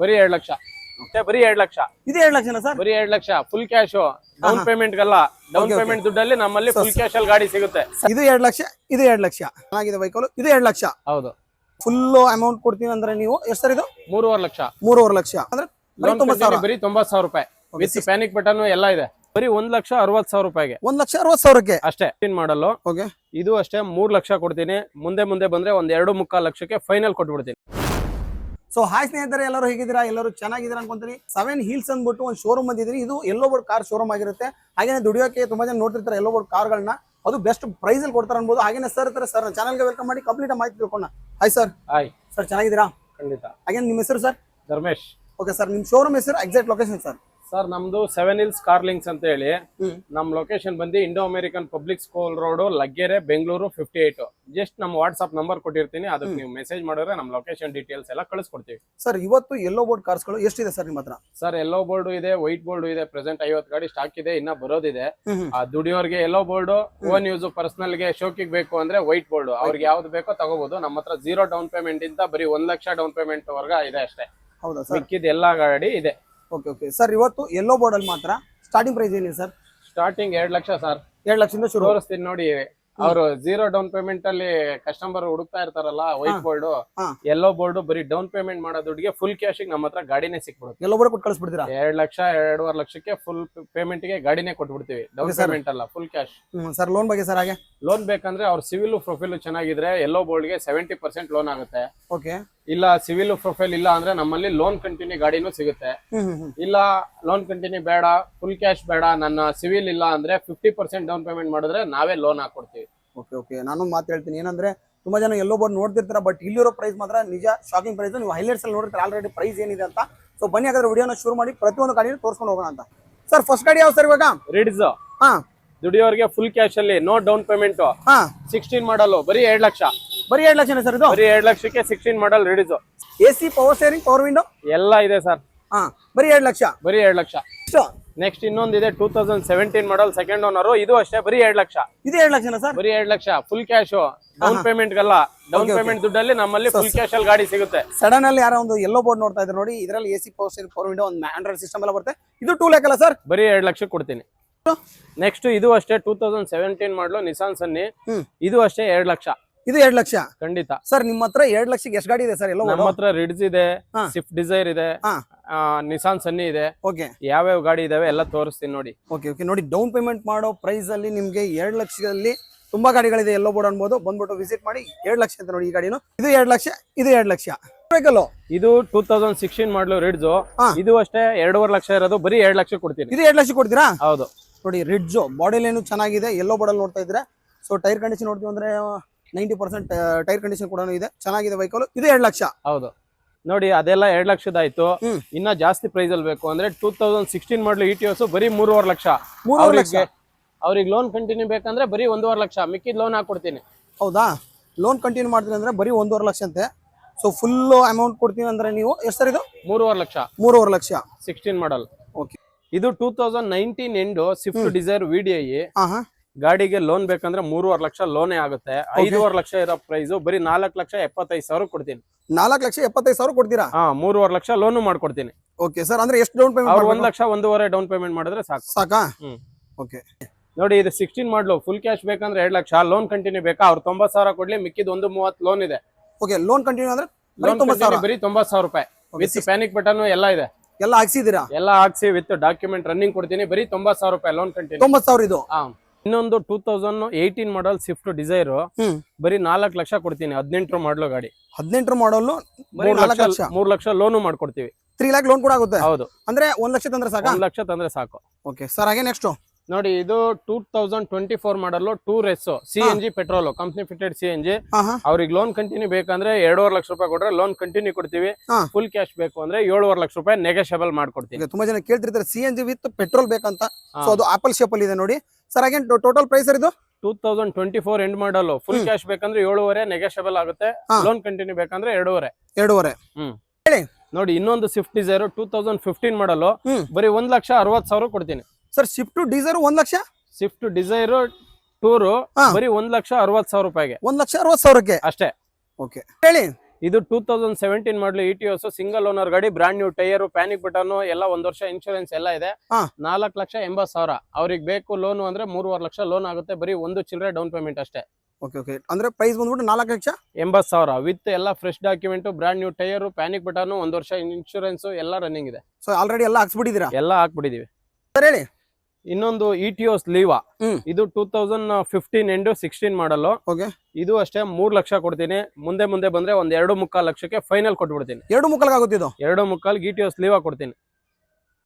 ಬರೀ 2 ಲಕ್ಷ ಬರೀ 2 ಲಕ್ಷ ಇದು 2 ಲಕ್ಷನಾ ಸರ್? ಬರೀ 2 lakh full cash down payment ಗಲ್ಲ. ಡೌನ್ ಪೇಮೆಂಟ್ ದುಡ್ಡಲ್ಲಿ ನಮ್ಮಲ್ಲಿ ಫುಲ್ ಕ್ಯಾಶ್ ಅಲ್ಲಿ ಗಾಡಿ ಸಿಗುತ್ತೆ. ಇದು 2 ಲಕ್ಷ, ಇದು 2 ಲಕ್ಷ ಚೆನ್ನಾಗಿದೆ ವೆಹಿಕಲ್. ಇದು 2 ಲಕ್ಷ ಹೌದು. ಫುಲ್ ಅಮೌಂಟ್ ಕೊಡ್ತೀನಿ ಅಂದ್ರೆ ನೀವು ಎಷ್ಟು ಸರ್? ಇದು 3.5 ಲಕ್ಷ. 3.5 ಲಕ್ಷ ಅಂದ್ರೆ ಬರೀ 90,000 ರೂಪಾಯಿ ವಿತ್ ಪ್ಯಾನಿಕ್ ಬಟನ್ ಎಲ್ಲ ಇದೆ. ಬರೀ 1,60,000 ರೂಪಾಯಿಗೆ. 1,60,000ಕ್ಕೆ ಅಷ್ಟೇ ಮಾಡಲು. ಓಕೆ, ಇದು ಅಷ್ಟೇ 3 ಲಕ್ಷ ಕೊಡ್ತೀನಿ. ಮುಂದೆ ಬಂದ್ರೆ ಒಂದ್ 2.25 ಲಕ್ಷಕ್ಕೆ ಫೈನಲ್ ಕೊಟ್ಬಿಡ್ತೀನಿ. ಸೊ ಹಾಯ್ ಸ್ನೇಹಿತರೆ, ಎಲ್ಲರೂ ಹೇಗಿದ್ದೀರಾ? ಎಲ್ಲರೂ ಚೆನ್ನಾಗಿದ್ದೀರಾ ಅನ್ಕೊಂತೀನಿ. 7 Hills ಅಂದ್ಬಿಟ್ಟು ಒಂದು ಶೋರೂಮ್ ಬಂದಿದ್ದೀನಿ. ಇದು ಎಲ್ಲೋ ಬೋರ್ಡ್ ಕಾರ್ ಶೋರೂಮ್ ಆಗಿರುತ್ತೆ. ಹಾಗೇನೆ ದುಡಿಯೋಕೆ ತುಂಬಾ ಜನ ನೋಡ್ತಿರ್ತಾರೆ ಎಲ್ಲೋ ಬೋರ್ಡ್ ಕಾರ್ಗಳನ್ನ. ಅದು ಬೆಸ್ಟ್ ಪ್ರೈಸ್ ಅಲ್ಲಿ ಕೊಡ್ತಾರೆ ಅನ್ಬೋದು. ಹಾಗೇನೆ ಸರ್ ಇರ್ತಾರೆ. ಸರ್ ಚಾನಲ್ಗೆ ವೆಲ್ಕಮ್ ಮಾಡಿ ಕಂಪ್ಲೀಟ್ ಮಾಹಿತಿ ತಿಳ್ಕೊಂಡ. Hi sir. ಹಾಯ್ ಸರ್, ಚೆನ್ನಾಗಿದ್ದೀರಾ? ಖಂಡಿತ. ಹಾಗೇನೆ ನಿಮ್ಮ ಹೆಸರು ಸರ್? ಧರ್ಮೇಶ್. ಓಕೆ ಸರ್, ನಿಮ್ಮ ಶೋರೂಮ್ ಹೆಸರು, ಎಕ್ಸಾಕ್ಟ್ ಲೊಕೇಶನ್ ಸರ್? ಸರ್, ನಮ್ದು 7 Hills ಕಾರ್ ಲಿಂಕ್ಸ್ ಅಂತ ಹೇಳಿ. ನಮ್ ಲೊಕೇಶನ್ ಬಂದು Indo American public school road, Laggere, Bengaluru 58. Just ನಮ್ಮ ವಾಟ್ಸ್ಆಪ್ ನಂಬರ್ ಕೊಟ್ಟಿರ್ತೀನಿ, ಅದಕ್ಕೆ ನೀವು ಮೆಸೇಜ್ ಮಾಡಿದ್ರೆ ನಮ್ಮ ಲೊಕೇಶನ್ ಡೀಟೇಲ್ಸ್ ಎಲ್ಲ ಕಳಿಸ್ಕೊಡ್ತೀವಿ. ಸರ್, ಇವತ್ತು ಎಲ್ಲೋ ಬೋರ್ಡ್ ಕಾರ್ಸ್ಗಳು ಎಷ್ಟಿದೆ ಸರ್ ನಿಮ್ಮ ಹತ್ರ? ಸರ್, ಎಲ್ಲೋ ಬೋರ್ಡ್ ಇದೆ, ವೈಟ್ ಬೋರ್ಡ್ ಇದೆ. ಪ್ರೆಸೆಂಟ್ 50 ಗಾಡಿ ಸ್ಟಾಕ್ ಇದೆ, ಇನ್ನ ಬರೋದಿದೆ. ಆ ದುಡಿಯೋರ್ಗೆ ಎಲ್ಲೋ ಬೋರ್ಡ್, ಓನ್ ಯೂಸ್, ಪರ್ಸನಲ್ ಗೆ ಶೋಕಿಗೆ ಬೇಕು ಅಂದ್ರೆ ವೈಟ್ ಬೋರ್ಡ್. ಅವ್ರಿಗೆ ಯಾವ್ದು ಬೇಕೋ ತಗೋಬಹುದು. ನಮ್ಮ ಹತ್ರ 0 ಡೌನ್ ಪೇಮೆಂಟ್ ಇಂದ ಬರೀ 1 ಲಕ್ಷ ಡೌನ್ ಪೇಮೆಂಟ್ ವರ್ಗ ಇದೆ ಅಷ್ಟೇ. ಹೌದಾ ಸರ್? ಮಿಕ್ಕಿದ ಎಲ್ಲಾ ಗಾಡಿ ಇದೆ. ಓಕೆ ಓಕೆ ಸರ್, ಇವತ್ತು ಎಲ್ಲೋ ಬೋರ್ಡ್ ಅಲ್ಲಿ ಮಾತ್ರ ಸ್ಟಾರ್ಟಿಂಗ್ ಪ್ರೈಸ್ ಏನಿದೆ ಸರ್? Starting 2 lakh sir. 2 ಲಕ್ಷದಿಂದ ಶುರು. ತೋರಿಸ್ತೀನಿ ನೋಡಿ. ಅವರು 0 ಡೌನ್ ಪೇಮೆಂಟ್ ಅಲ್ಲಿ ಕಸ್ಟಮರ್ ಹುಡುಕ್ತಾ ಇರ್ತಾರಲ್ಲ, ವೈಟ್ ಬೋರ್ಡ್, ಎಲ್ಲೋ ಬೋರ್ಡ್, ಬರೀ ಡೌನ್ ಪೇಮೆಂಟ್ ಮಾಡೋ ದುಡ್ಡಿಗೆ ಫುಲ್ ಕ್ಯಾಶ್ ನಮ್ಮ ಹತ್ರ ಗಾಡಿನೇ ಸಿಕ್ಬಿಡುತ್ತೆ. ಎಲ್ಲೋ ಬೋರ್ಡ್ ಕೊಟ್ಟು ಕಳಿಸ್ಬಿಡ್ತೀರಾ? 2 ಲಕ್ಷ 2.5 ಲಕ್ಷಕ್ಕೆ ಫುಲ್ ಪೇಮೆಂಟ್ ಗೆ ಗಾಡಿನೇ ಕೊಟ್ಬಿಡ್ತೀವಿ. ಡೌನ್ ಪೇಮೆಂಟ್ ಅಲ್ಲ, ಫುಲ್ ಕ್ಯಾಶ್. ಸರ್, ಲೋನ್ ಬಗ್ಗೆ ಸರ್? ಹಾಗೆ ಲೋನ್ ಬೇಕಂದ್ರೆ ಅವ್ರ ಸಿವಿಲ್ ಪ್ರೊಫೈಲ್ ಚೆನ್ನಾಗಿದ್ರೆ ಎಲ್ಲೋ ಬೋರ್ಡ್ ಗೆ 70% ಲೋನ್ ಆಗುತ್ತೆ. ಓಕೆ. ಇಲ್ಲ ಸಿವಿಲ್ ಪ್ರೊಫೈಲ್ ಇಲ್ಲ ಅಂದ್ರೆ ನಮ್ಮಲ್ಲಿ ಲೋನ್ ಕಂಟಿನ್ಯೂ ಗಾಡಿನೂ ಸಿಗುತ್ತೆ. ಇಲ್ಲ ಲೋನ್ ಕಂಟಿನ್ಯೂ ಬೇಡ, ಫುಲ್ ಕ್ಯಾಶ್ ಬೇಡ, ನನ್ನ ಸಿವಿಲ್ ಇಲ್ಲ ಅಂದ್ರೆ 50% ಡೌನ್ ಪೇಮೆಂಟ್ ಮಾಡಿದ್ರೆ ನಾವೇ ಲೋನ್ ಹಾಕೊಡ್ತೀವಿ. ಓಕೆ ಓಕೆ, ನಾನು ಮಾತು ಹೇಳ್ತೀನಿ. ಏನಂದ್ರೆ ತುಂಬಾ ಜನ ಎಲ್ಲೋ ಬೋರ್ಡ್ ನೋಡ್ತಿರ್ತಾರ, ಬಟ್ ಇಲ್ಲಿರೋ ಪ್ರೈಸ್ ಮಾತ್ರ ನಿಜ ಶಾಕಿಂಗ್ ಪ್ರೈಸ್. ನೀವು ಹೈಲೈಟ್ಸ್ ಅಲ್ಲಿ ನೋಡಿರ್ತಾರೆ ಆಲ್ರೆಡಿ ಪ್ರೈಸ್ ಏನಿದೆ ಅಂತ. ಸೊ ಬನ್ನಿ, ಹಾಗಾದ್ರೆ ವಿಡಿಯೋನ ಶುರು ಮಾಡಿ ಪ್ರತಿಯೊಂದು ಗಾಡಿನ ತೋರಿಸ್ಕೊಂಡು ಹೋಗೋಣ ಅಂತ. ಸರ್, ಫಸ್ಟ್ ಗಾಡಿ ಯಾವ ಸರ್ ಇವಾಗ? ರಿಡ್ಸ್. ಹಾ, ದುಡಿಯೋರ್ಗೆ ಫುಲ್ ಕ್ಯಾಶ್ ಅಲ್ಲಿ, ನೋ ಡೌನ್ ಪೇಮೆಂಟ್. 16 ಮಾಡಲು, ಬರೀ 2 ಲಕ್ಷ. ಬರೀ 2 ಲಕ್ಷನೇ ಸರ್ ಇದು? ಬರೀ 2 ಲಕ್ಷಕ್ಕೆ 16 ಮಾಡಲ್ ರಿಡ್ಸ್. AC, power steering, power window ಎಲ್ಲ ಇದೆ ಸರ್. ಹಾ, ಬರೀ 2 ಲಕ್ಷ. ಬರೀ 2 ಲಕ್ಷ. ನೆಕ್ಸ್ಟ್ ಇನ್ನೊಂದಿದೆ 2017 ಮಾಡಲ್, ಸೆಕೆಂಡ್ ಓನರ್. ಇದು ಅಷ್ಟೇ ಬರೀ 2 ಲಕ್ಷ. ಇದು 2 ಲಕ್ಷನಾ ಸರ್? ಬರೀ 2 lakh full cash. Down payment ಗಲ್ಲ. ಡೌನ್ ಪೇಮೆಂಟ್ ದುಡ್ಡಲ್ಲಿ ನಮ್ಮಲ್ಲಿ ಫುಲ್ ಕ್ಯಾಶ್ ಅಲ್ಲಿ ಗಾಡಿ ಸಿಗುತ್ತೆ. ಸಡನ್ ಅಲ್ಲಿ ಯಾರೋ ಒಂದು ಎಲ್ಲೋ ಬೋರ್ಡ್ ನೋಡ್ತಾ ಇದ್ರೆ ನೋಡಿ, ಇದರಲ್ಲಿ AC, power steering, power window, ಒಂದು ಆಂಡ್ರಾಯ್ಡ್ ಸಿಸ್ಟಮ್ ಎಲ್ಲ ಬರುತ್ತೆ. ಇದು 2 ಲಕ್ಷ ಅಲ್ಲ ಸರ್? ಬರೀ 2 ಲಕ್ಷ ಕೊಡ್ತೀನಿ. ನೆಕ್ಸ್ಟ್ ಇದು ಅಷ್ಟೇ 2017 ಮಾಡಲು, ನಿಸಾನ್ ಸನ್ನಿ. ಇದು ಅಷ್ಟೇ 2 ಲಕ್ಷ. ಇದು 2 ಲಕ್ಷ ಖಂಡಿತ. ಸರ್, ನಿಮ್ಮ ಹತ್ರ 2 ಲಕ್ಷಕ್ಕೆ ಎಷ್ಟು ಗಾಡಿ ಇದೆ ಸರ್? ಎಲ್ಲ ನಮ್ಮ ಹತ್ರ ರಿಡ್ಸ್ ಇದೆ, ಸ್ವಿಫ್ಟ್ ಡಿಸೈರ್ ಇದೆ, ನಿಸಾನ್ ಸನ್ನಿ ಇದೆ. ಓಕೆ, ಯಾವ್ಯಾವ ಗಾಡಿ ಇದಾವೆ ಎಲ್ಲ ತೋರಿಸ್ತೀನಿ ನೋಡಿ. ಓಕೆ ಓಕೆ, ನೋಡಿ ಡೌನ್ ಪೇಮೆಂಟ್ ಮಾಡೋ ಪ್ರೈಸ್ ಅಲ್ಲಿ ನಿಮ್ಗೆ 2 ಲಕ್ಷದಲ್ಲಿ ತುಂಬಾ ಗಾಡಿಗಳಿದೆ. ಎಲ್ಲೋ ಬೋರ್ಡ್ ಅನ್ಬೋದು, ಬಂದ್ಬಿಟ್ಟು ವಿಸಿಟ್ ಮಾಡಿ. 2 ಲಕ್ಷ ಅಂತ ನೋಡಿ ಈ ಗಾಡಿನು. ಇದು 2 ಲಕ್ಷ, ಇದು 2 ಲಕ್ಷ. ಇದು 2016 ಮಾಡಲು ರಿಡ್ಸ್. ಇದು ಅಷ್ಟೇ 2.5 ಲಕ್ಷ ಇರೋದು, ಬರೀ 2 ಲಕ್ಷ ಕೊಡ್ತೀನಿ. ಇದು 2 ಲಕ್ಷ ಕೊಡ್ತೀರಾ? ಹೌದು. ನೋಡಿ ರಿಡ್ಜ್ ಬಾಡಿ ಲೈನು ಚೆನ್ನಾಗಿದೆ. ಎಲ್ಲೋ ಬೋರ್ಡ್ ಅಲ್ಲಿ ನೋಡ್ತಾ ಇದ್ರೆ. ಸೊ ಟೈರ್ ಕಂಡೀಷನ್ ನೋಡ್ತೀವಿ ಅಂದ್ರೆ 90% ಟೈರ್ ಕಂಡೀಷನ್ ಕೂಡ ಇದೆ. ಚೆನ್ನಾಗಿದೆ ವೆಹಿಕಲ್. ಇದು 2 ಲಕ್ಷ. ಹೌದು. ನೋಡಿ, ಅದೆಲ್ಲ 2 ಲಕ್ಷದಾಯ್ತು. ಇನ್ನ ಜಾಸ್ತಿ ಪ್ರೈಸ್ ಅಲ್ಲಿ ಬೇಕು ಅಂದ್ರೆ 2016 ಮಾಡಲು ಇಟಿಯೋಸ್ ಬರೀ 3.5 ಲಕ್ಷ. ಅವ್ರಿಗೆ ಲೋನ್ ಕಂಟಿನ್ಯೂ ಬೇಕಂದ್ರೆ ಬರೀ 1.5 ಲಕ್ಷ. ಮಿಕ್ಕಿದ ಲೋನ್ ಹಾಕೊಡ್ತೀನಿ. ಹೌದಾ? ಲೋನ್ ಕಂಟಿನ್ಯೂ ಮಾಡ್ತೀನಿ ಅಂದ್ರೆ ಬರೀ 1.5 ಲಕ್ಷ ಅಂತೆ. ಸೊ ಫುಲ್ ಅಮೌಂಟ್ ಕೊಡ್ತೀನಿ ಅಂದ್ರೆ ನೀವು ಎಷ್ಟು ಸರ್ ಇದು? 3.5 ಲಕ್ಷ. 3.5 ಲಕ್ಷ 16 ಮಾಡಲ್. ಓಕೆ. ಇದು 2019 ಎಂಡ್ ಸ್ವಿಫ್ಟ್ ಡಿಸೈರ್ VDI. ಗಾಡಿಗೆ ಲೋನ್ ಬೇಕಂದ್ರೆ 3.5 ಲಕ್ಷ ಲೋನೇ ಆಗುತ್ತೆ. 5.5 ಲಕ್ಷ ಇರೋ ಪ್ರೈಸ್ ಬರೀ 4,75,000 ಕೊಡ್ತೀನಿ. 4,75,000 ಕೊಡ್ತೀರಾ? 3.5 ಲಕ್ಷ ಲೋನು ಮಾಡ್ಕೊಡ್ತೀನಿ. ಓಕೆ ಸರ್, ಅಂದ್ರೆ ಎಷ್ಟು down payment? 1 lakh 1.5 down payment ಮಾಡಿದ್ರೆ ಸಾಕಾ? ಓಕೆ. ನೋಡಿ, ಇದು 16 ಮಾಡಲು. ಫುಲ್ ಕ್ಯಾಶ್ ಬೇಕಂದ್ರೆ 2 ಲಕ್ಷ. ಲೋನ್ ಕಂಟಿನ್ಯೂ ಬೇಕಾ? ಅವ್ರು 90,000 ಕೊಡ್ಲಿ, ಮಿಕ್ಕಿದ 1.30 ಲೋನ್ ಇದೆ. ಓಕೆ, ಲೋನ್ ಕಂಟಿನ್ಯೂ ಅಂದ್ರೆ ಬರೀ 90,000 ರೂಪಾಯಿ ವಿತ್ ಪ್ಯಾನಿಕ್ ಬಟನ್ ಎಲ್ಲ ಇದೆ. ಎಲ್ಲ ಹಾಕ್ಸಿದೀರಾ? ಎಲ್ಲ ಹಾಕ್ಸಿ ವಿತ್ ಡಾಕ್ಯುಮೆಂಟ್ ರನ್ನಿಂಗ್ ಕೊಡ್ತೀನಿ. ಬರೀ 90,000 ರೂಪಾಯಿ ಲೋನ್ ಕಂಟಿನ್ಯೂ. 90,000 ಇದು. ಇನ್ನೊಂದು 2018 ಮಾಡಲ್ ಸ್ವಿಫ್ಟ್ ಡಿಸೈರ್ ಬರೀ 4 ಲಕ್ಷ ಕೊಡ್ತೀನಿ. 18 ಮಾಡಲು ಗಾಡಿ. 18 ಮಾಡಲು 3 ಲಕ್ಷ ಲೋನು ಮಾಡ್ಕೊಡ್ತೀವಿ. 3 ಲ್ಯಾಕ್ ಲೋನ್ ಕೂಡ ಆಗುತ್ತೆ? ಹೌದು. ಅಂದ್ರೆ 1 ಲಕ್ಷ ತಂದ್ರೆ ಸಾಕು? 1 ಲಕ್ಷ ತಂದ್ರೆ ಸಾಕು. ಓಕೆ ಸರ್, ಹಾಗೆ ನೆಕ್ಸ್ಟ್ ನೋಡಿ, ಇದು 2024 ಮಾಡಲು 2RS CNG petrol, company fitted CNG. ಅವ್ರಿಗೆ ಲೋನ್ ಕಂಟಿನ್ಯೂ ಬೇಕಂದ್ರೆ 2.5 ಲಕ್ಷ ರೂಪಾಯಿ ಕೊಟ್ರೆ ಲೋನ್ ಕಂಟಿನ್ಯೂ ಕೊಡ್ತೀವಿ. ಫುಲ್ ಕ್ಯಾಶ್ ಬೇಕು ಅಂದ್ರೆ 7.5 ಲಕ್ಷ ರೂಪಾಯಿ ನೆಗೋಷಿಯಬಲ್ ಮಾಡ್ಕೊಡ್ತೀವಿ. ತುಂಬಾ ಜನ ಕೇಳ್ತಿರ್ತಾರೆ CNG ವಿತ್ ಪೆಟ್ರೋಲ್ ಬೇಕಂತ. ಸೊ ಅದು ಆಪಲ್ ಶೇಪ್ ಅಲ್ಲಿ ಇದೆ ನೋಡಿ ಸರ್. ಹಾಗೆ ಟೋಟಲ್ ಪ್ರೈಸ್ ಸರ್ ಇದು 2024 ಎಂಡ್ ಮಾಡಲು. ಫುಲ್ ಕ್ಯಾಶ್ ಬೇಕಂದ್ರೆ 7.5 ನೆಗೋಷಿಯಬಲ್ ಆಗುತ್ತೆ. ಲೋನ್ ಕಂಟಿನ್ಯೂ ಬೇಕಂದ್ರೆ 2.5. ಹೇಳಿ. ನೋಡಿ, ಇನ್ನೊಂದು ಸ್ವಿಫ್ಟ್ ಡಿಸೈರ್ 2015 ಮಾಡಲು ಬರೀ 1,60,000 ಕೊಡ್ತೀನಿ. Sir, Swift Dzire 1 lakh? Swift Dzire tour ಬರೀ 1,60,000 ರೂಪಾಯಿಗೆ. 1,60,000ಕ್ಕೆ ಅಷ್ಟೇ. ಓಕೆ, ಹೇಳಿ. ಇದು 2017 ಮಾಡಲು ಇಟಿಯೋಸ್ ಸಿಂಗಲ್ ಓನರ್ ಗಾಡಿ, brand new tyre, panic button ಎಲ್ಲ, 1 ವರ್ಷ ಇನ್ಶೂರೆನ್ಸ್ ಎಲ್ಲ ಇದೆ. ಹಾ. 4,80,000 ಅವ್ರಿಗೆ ಬೇಕು ಲೋನ್ ಅಂದ್ರೆ 3.5 ಲಕ್ಷ ಲೋನ್ ಆಗುತ್ತೆ. ಬರೀ 1 ಚಿಲ್ಲರೆ ಡೌನ್ ಪೇಮೆಂಟ್ ಅಷ್ಟೇ. ಓಕೆ ಅಂದ್ರೆ ಪ್ರೈಸ್ ಬಂದ್ಬಿಟ್ಟು 4,80,000 ವಿತ್ ಎಲ್ಲ fresh document, brand new tyre, panic button, 1 ವರ್ಷ ಇನ್ಶೂರೆನ್ಸ್ ಎಲ್ಲ ರನ್ನಿಂಗ್ ಇದೆ. ಸೊ ಆಲ್ರೆಡಿ ಎಲ್ಲ ಹಾಕ್ಸ್ಬಿಟ್ಟಿದ್ದೀರಾ? ಎಲ್ಲ ಹಾಕ್ಬಿಟ್ಟಿದೀವಿ ಸರ್ ಹೇಳಿ. ಇನ್ನೊಂದು ಇಟಿಯೋಸ್ ಲೀವಾ, ಹ್ಮ್. ಇದು 2015 ಎಂಡ್ 16 ಮಾಡಲು. ಓಕೆ, ಇದು ಅಷ್ಟೇ 3 ಲಕ್ಷ ಕೊಡ್ತೀನಿ. ಮುಂದೆ ಬಂದ್ರೆ ಒಂದ್ 2.25 ಲಕ್ಷಕ್ಕೆ ಫೈನಲ್ ಕೊಟ್ಬಿಡ್ತೀನಿ. 2.25 ಆಗುತ್ತೆ ಇದು? 2.25 ಇಟಿಯೋಸ್ ಲೀವಾ ಕೊಡ್ತೀನಿ.